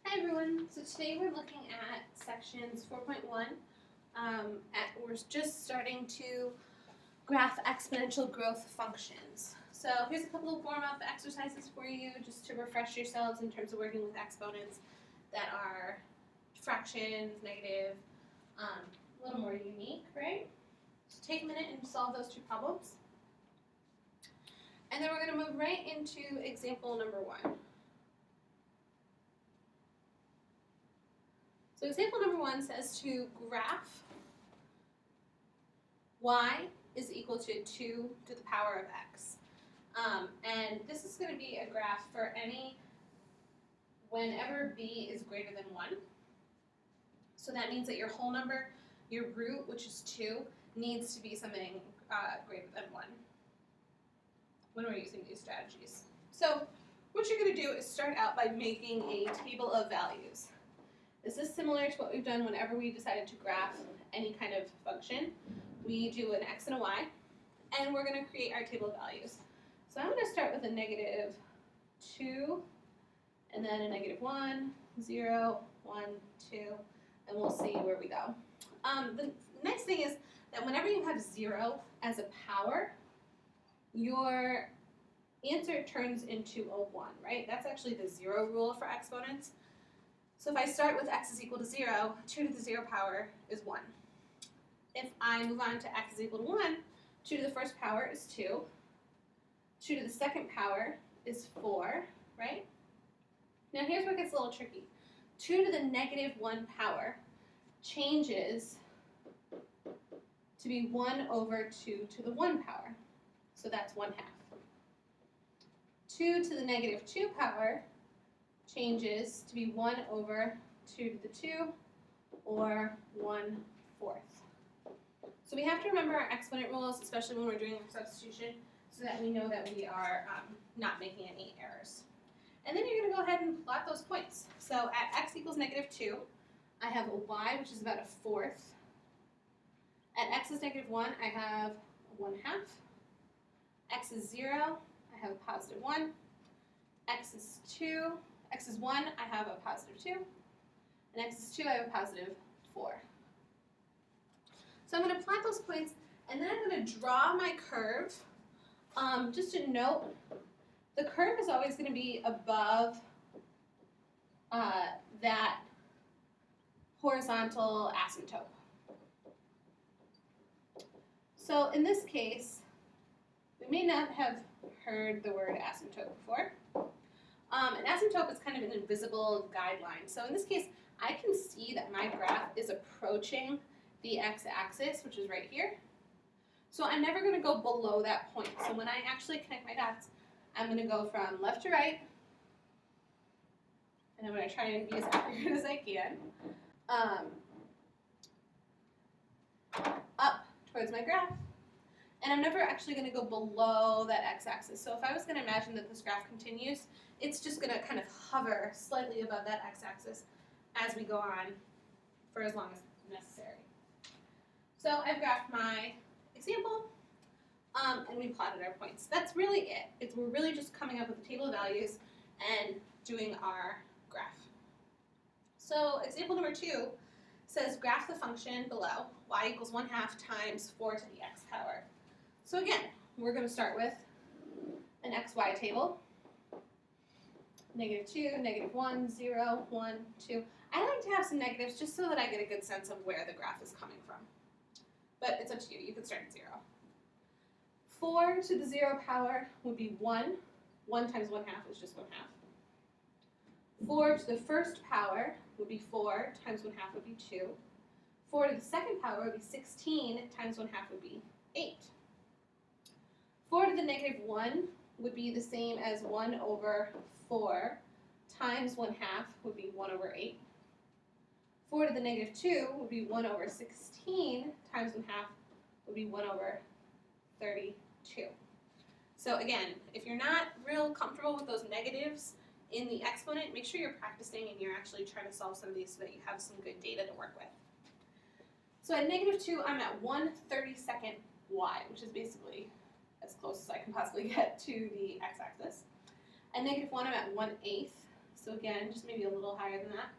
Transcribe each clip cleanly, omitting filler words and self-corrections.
Hi everyone, so today we're looking at sections 4.1. We're just starting to graph exponential growth functions. So here's a couple of warm-up exercises for you just to refresh yourselves in terms of working with exponents that are fractions, negative, a little more unique, right? So take a minute and solve those two problems. And then we're going to move right into example number 1. So example number 1 says to graph y is equal to 2 to the power of x. And this is going to be a graph for whenever b is greater than 1. So that means that your whole number, your root, which is 2, needs to be something greater than 1 when we're using these strategies. So what you're going to do is start out by making a table of values. This is similar to what we've done whenever we decided to graph any kind of function. We do an x and a y, and we're going to create our table of values. So I'm going to start with a negative 2, and then a negative 1, 0, 1, 2, and we'll see where we go. The next thing is that whenever you have 0 as a power, your answer turns into a 1, right? That's actually the 0 rule for exponents. So if I start with x is equal to 0, 2 to the 0 power is 1. If I move on to x is equal to 1, 2 to the first power is 2. 2 to the second power is 4, right? Now here's where it gets a little tricky. 2 to the negative 1 power changes to be 1 over 2 to the 1 power. So that's 1/2. 2 to the negative 2 power changes to be 1 over 2 to the 2, or 1/4. So we have to remember our exponent rules, especially when we're doing our substitution, so that we know that we are not making any errors. And then you're going to go ahead and plot those points. So at x equals negative 2, I have a y, which is about a 1/4. At x is negative 1, I have a 1/2. X is 0, I have a positive 1. X is 2. X is 1, I have a positive 2. And x is 2, I have a positive 4. So I'm going to plot those points, and then I'm going to draw my curve. Just to note, the curve is always going to be above that horizontal asymptote. So in this case, we may not have heard the word asymptote before. An asymptote is kind of an invisible guideline. So in this case, I can see that my graph is approaching the x-axis, which is right here. So I'm never going to go below that point. So when I actually connect my dots, I'm going to go from left to right, and I'm going to try and be as accurate as I can, up towards my graph. And I'm never actually going to go below that x-axis. So if I was going to imagine that this graph continues, it's just going to kind of hover slightly above that x-axis as we go on for as long as necessary. So I've graphed my example, and we plotted our points. That's really it. We're really just coming up with a table of values and doing our graph. So example number 2 says graph the function below, y equals 1/2 times 4 to the x power. So again, we're going to start with an xy table. Negative 2, negative 1, 0, 1, 2. I like to have some negatives just so that I get a good sense of where the graph is coming from. But it's up to you. You could start at 0. 4 to the 0 power would be 1. 1 times 1/2 is just 1/2. 4 to the first power would be 4 times 1/2 would be 2. 4 to the second power would be 16 times 1/2 would be 8. 4 to the negative 1 would be the same as 1 over 4 times 1/2 would be 1 over 8. 4 to the negative 2 would be 1 over 16 times 1/2 would be 1 over 32. So again, if you're not real comfortable with those negatives in the exponent, make sure you're practicing and you're actually trying to solve some of these so that you have some good data to work with. So at negative 2, I'm at 1/32 y, which is basically as close as I can possibly get to the x-axis. At negative 1, I'm at 1/8. So again, just maybe a little higher than that.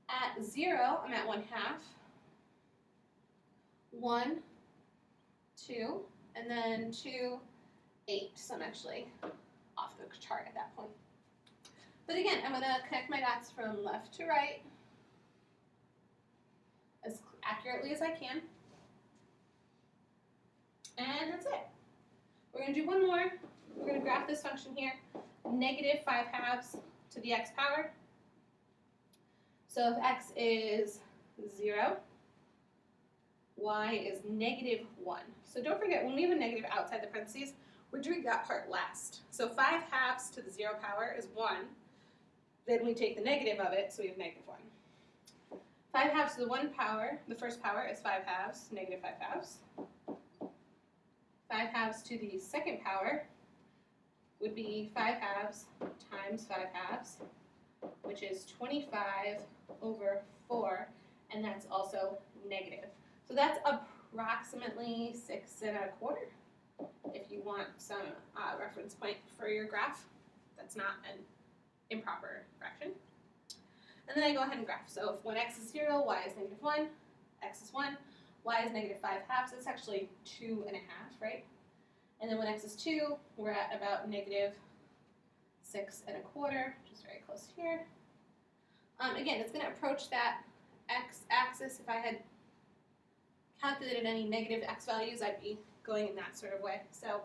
At 0, I'm at 1/2. 1, 2, and then 2, 8. So I'm actually off the chart at that point. But again, I'm going to connect my dots from left to right as accurately as I can. And that's it. We're going to do one more. We're going to graph this function here, -5/2 to the x power. So if x is 0, y is -1. So don't forget, when we have a negative outside the parentheses, we're doing that part last. So 5/2 to the 0 power is 1. Then we take the negative of it, so we have -1. 5/2 to the 1 power, the first power is 5/2, -5/2. 5/2 to the second power would be 5/2 times 5/2, which is 25/4, and that's also negative. So that's approximately 6 1/4. If you want some reference point for your graph, that's not an improper fraction. And then I go ahead and graph. So if when x is 0, y is -1, x is 1, y is -5/2. It's actually 2 1/2, right? And then when x is 2, we're at about -6 1/4, which is very close here. Again, it's going to approach that x-axis. If I had calculated any negative x values, I'd be going in that sort of way. So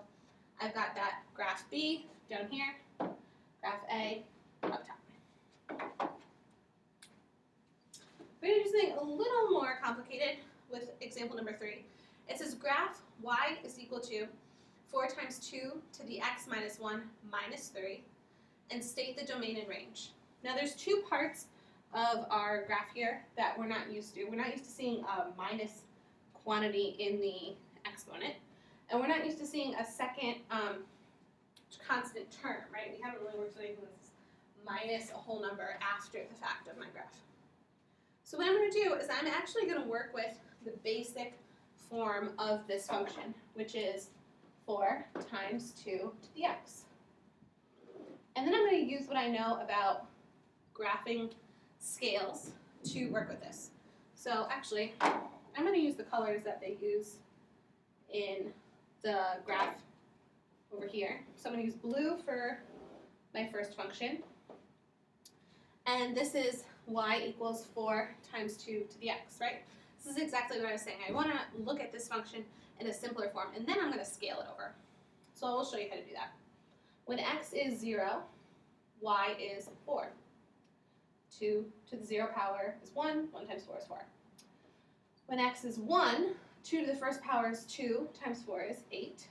I've got that graph B down here, graph A up top. We're going to do something a little more complicated with example number 3. It says graph y is equal to 4 times 2 to the x minus 1 minus 3, and state the domain and range. Now there's two parts of our graph here that we're not used to. We're not used to seeing a minus quantity in the exponent, and we're not used to seeing a second constant term, right? We haven't really worked with anything that's minus a whole number after the fact of my graph. So what I'm going to do is I'm actually going to work with the basic form of this function, which is 4 times 2 to the x. And then I'm going to use what I know about graphing scales to work with this. So actually, I'm going to use the colors that they use in the graph over here. So I'm going to use blue for my first function. And this is y equals 4 times 2 to the x, right? This is exactly what I was saying. I want to look at this function in a simpler form, and then I'm going to scale it over. So I will show you how to do that. When x is 0, y is 4. 2 to the 0 power is 1. 1 times 4 is 4. When x is 1, 2 to the first power is 2 times 4 is 8.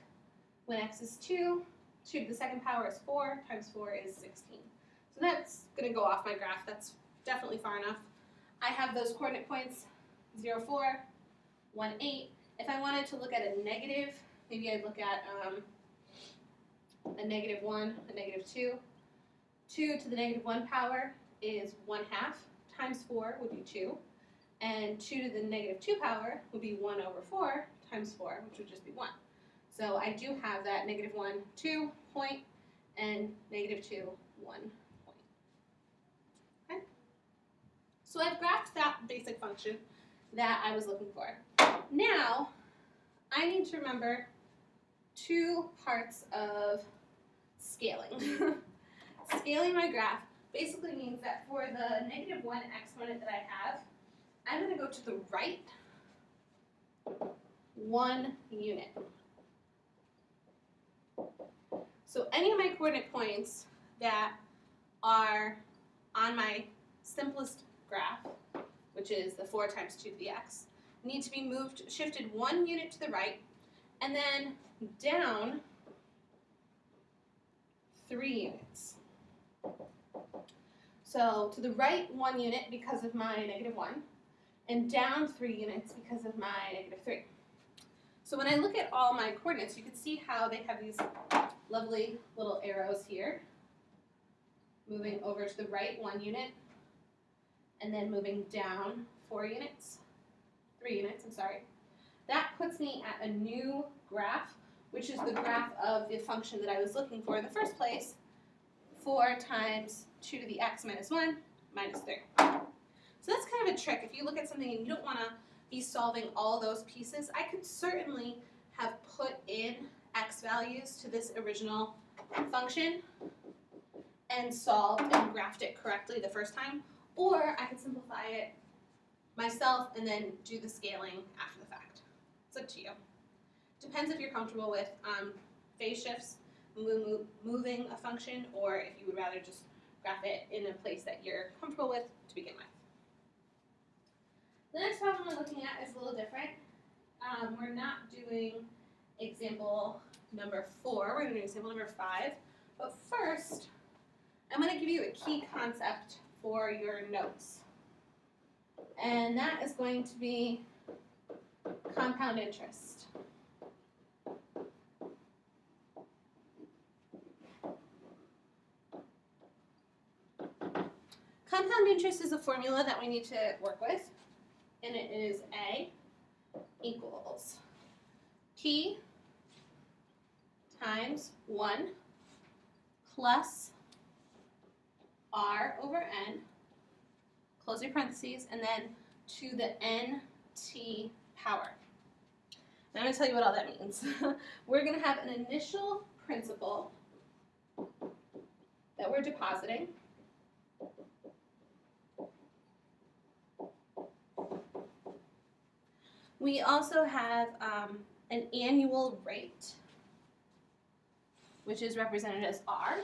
When x is 2, 2 to the second power is 4 times 4 is 16. So that's going to go off my graph. That's definitely far enough. I have those coordinate points, 0, 4, 1, 8. If I wanted to look at a negative, maybe I'd look at a -1, a -2. 2 to the -1 power is 1/2 times 4 would be 2. And 2 to the -2 power would be 1/4 times 4, which would just be 1. So I do have that -1, 2 point and -2, 1 point. Okay? So I've graphed that basic function that I was looking for. Now, I need to remember two parts of scaling. Scaling my graph basically means that for the -1 exponent that I have, I'm going to go to the right 1 unit. So any of my coordinate points that are on my simplest graph, which is the 4 times 2 to the x, need to be shifted 1 unit to the right, and then down 3 units. So to the right 1 unit because of my -1, and down 3 units because of my -3. So when I look at all my coordinates, you can see how they have these lovely little arrows here, moving over to the right 1 unit, and then moving down 3 units, I'm sorry. That puts me at a new graph, which is the graph of the function that I was looking for in the first place, 4 times 2 to the x minus 1 minus 3. So that's kind of a trick. If you look at something and you don't want to be solving all those pieces, I could certainly have put in x values to this original function and solved and graphed it correctly the first time, or I could simplify it myself and then do the scaling after the fact. It's up to you. Depends if you're comfortable with phase shifts, moving a function, or if you would rather just graph it in a place that you're comfortable with to begin with. The next problem we're looking at is a little different. We're not doing example number 4, we're going to do example number 5. But first, I'm going to give you a key concept for your notes. And that is going to be compound interest. Compound interest is a formula that we need to work with, and it is A equals T times 1 plus R over N, close your parentheses, and then to the NT power. And I'm going to tell you what all that means. We're going to have an initial principal that we're depositing. We also have an annual rate, which is represented as R.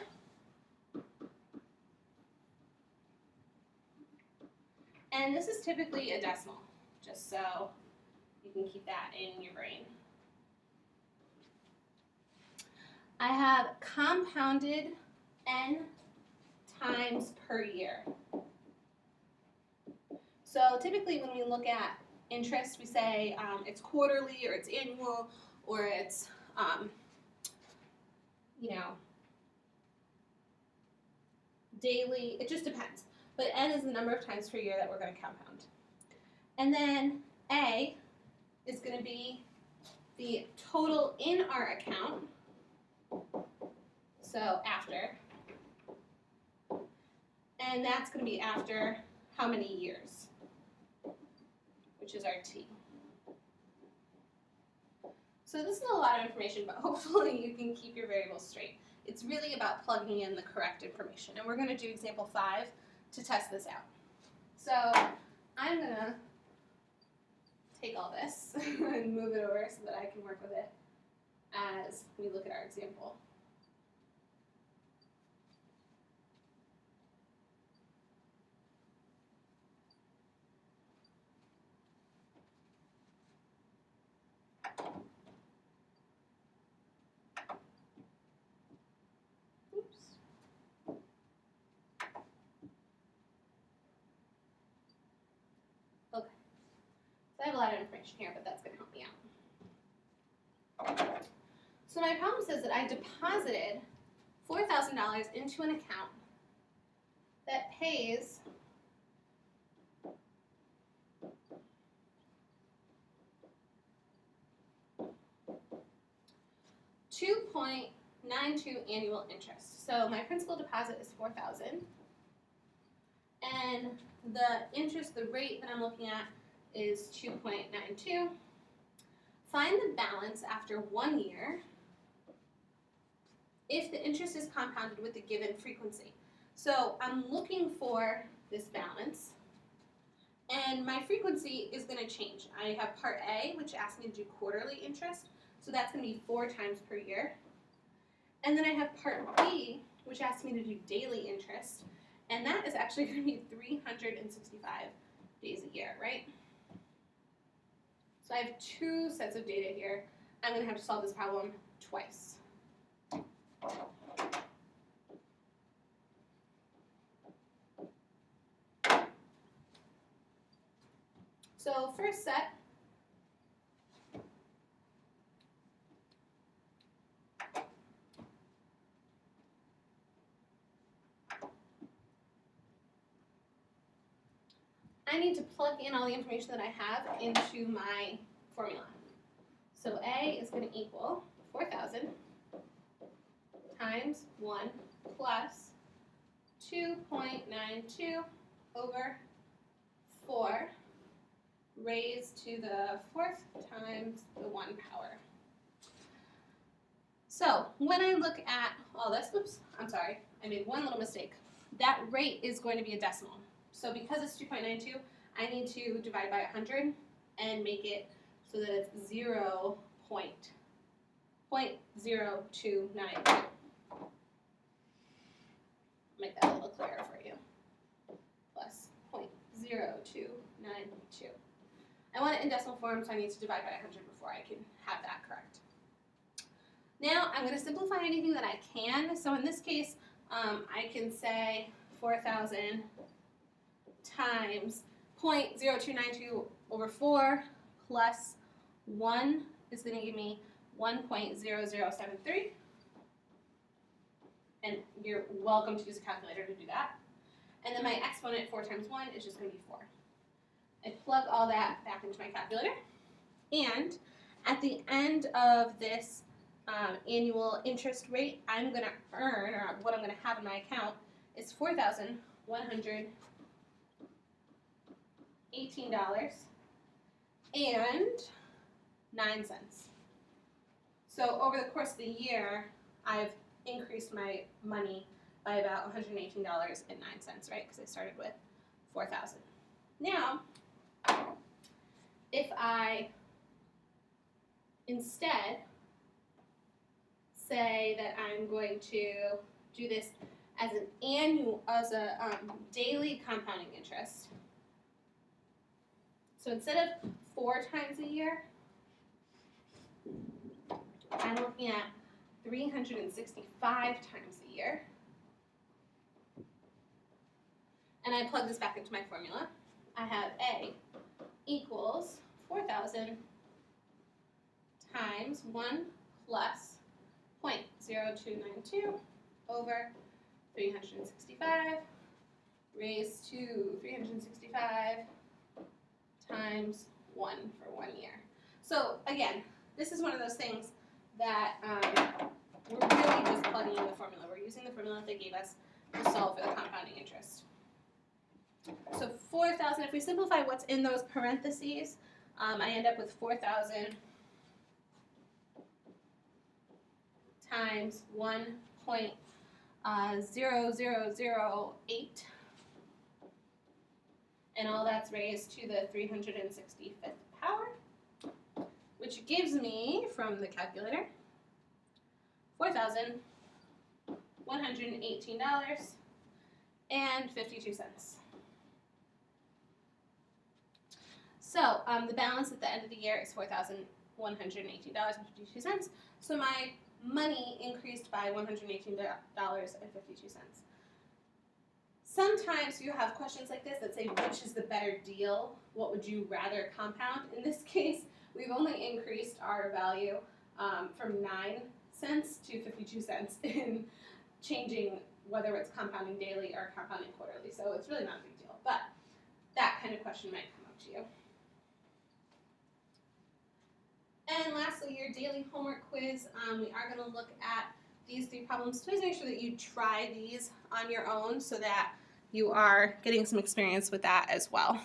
And this is typically a decimal, just so you can keep that in your brain. I have compounded N times per year. So typically when we look at interest, we say it's quarterly or it's annual or it's, daily. It just depends. But N is the number of times per year that we're going to compound. And then A is going to be the total in our account, so after. And that's going to be after how many years, which is our T. So this is a lot of information, but hopefully you can keep your variables straight. It's really about plugging in the correct information. And we're going to do example 5 to test this out. So I'm going to take all this and move it over so that I can work with it as we look at our example. So I have a lot of information here, but that's going to help me out. So my problem says that I deposited $4,000 into an account that pays $2.92 annual interest. So my principal deposit is $4,000, and the interest, the rate that I'm looking at, is 2.92. Find the balance after 1 year if the interest is compounded with the given frequency. So I'm looking for this balance, and my frequency is going to change. I have part A, which asks me to do quarterly interest, so that's going to be 4 times per year. And then I have part B, which asks me to do daily interest, and that is actually going to be 365 days a year, right? So I have 2 sets of data here. I'm going to have to solve this problem twice. So first set, I need to plug in all the information that I have into my formula. So A is going to equal 4,000 times 1 plus 2.92 over 4 raised to the 4th times the 1 power. So when I look at all this, oops, I'm sorry, I made one little mistake. That rate is going to be a decimal. So because it's 2.92, I need to divide by 100 and make it so that it's 0.0292. Make that a little clearer for you. Plus 0.0292. I want it in decimal form, so I need to divide by 100 before I can have that correct. Now I'm going to simplify anything that I can. So in this case, I can say 4,000 times 0.0292 over 4 plus 1 is going to give me 1.0073. And you're welcome to use a calculator to do that. And then my exponent, 4 times 1, is just going to be 4. I plug all that back into my calculator. And at the end of this annual interest rate, I'm going to earn, or what I'm going to have in my account, is $4,118.09. So over the course of the year, I've increased my money by about $118.09, right? Because I started with 4,000. Now, if I instead say that I'm going to do this as a daily compounding interest. So instead of 4 times a year, I'm looking at 365 times a year. And I plug this back into my formula. I have A equals 4,000 times 1 plus 0.0292 over 365 raised to 365 times 1 for 1 year. So again, this is one of those things that we're really just plugging in the formula. We're using the formula that they gave us to solve for the compounding interest. So 4,000, if we simplify what's in those parentheses, I end up with 4,000 times 1.0008, and all that's raised to the 365th power, which gives me, from the calculator, $4,118.52. So the balance at the end of the year is $4,118.52. So my money increased by $118.52. Sometimes you have questions like this that say, which is the better deal? What would you rather compound? In this case, we've only increased our value from 9 cents to 52 cents in changing whether it's compounding daily or compounding quarterly. So it's really not a big deal, but that kind of question might come up to you. And lastly, your daily homework quiz. We are going to look at these 3 problems. Please make sure that you try these on your own so that you are getting some experience with that as well.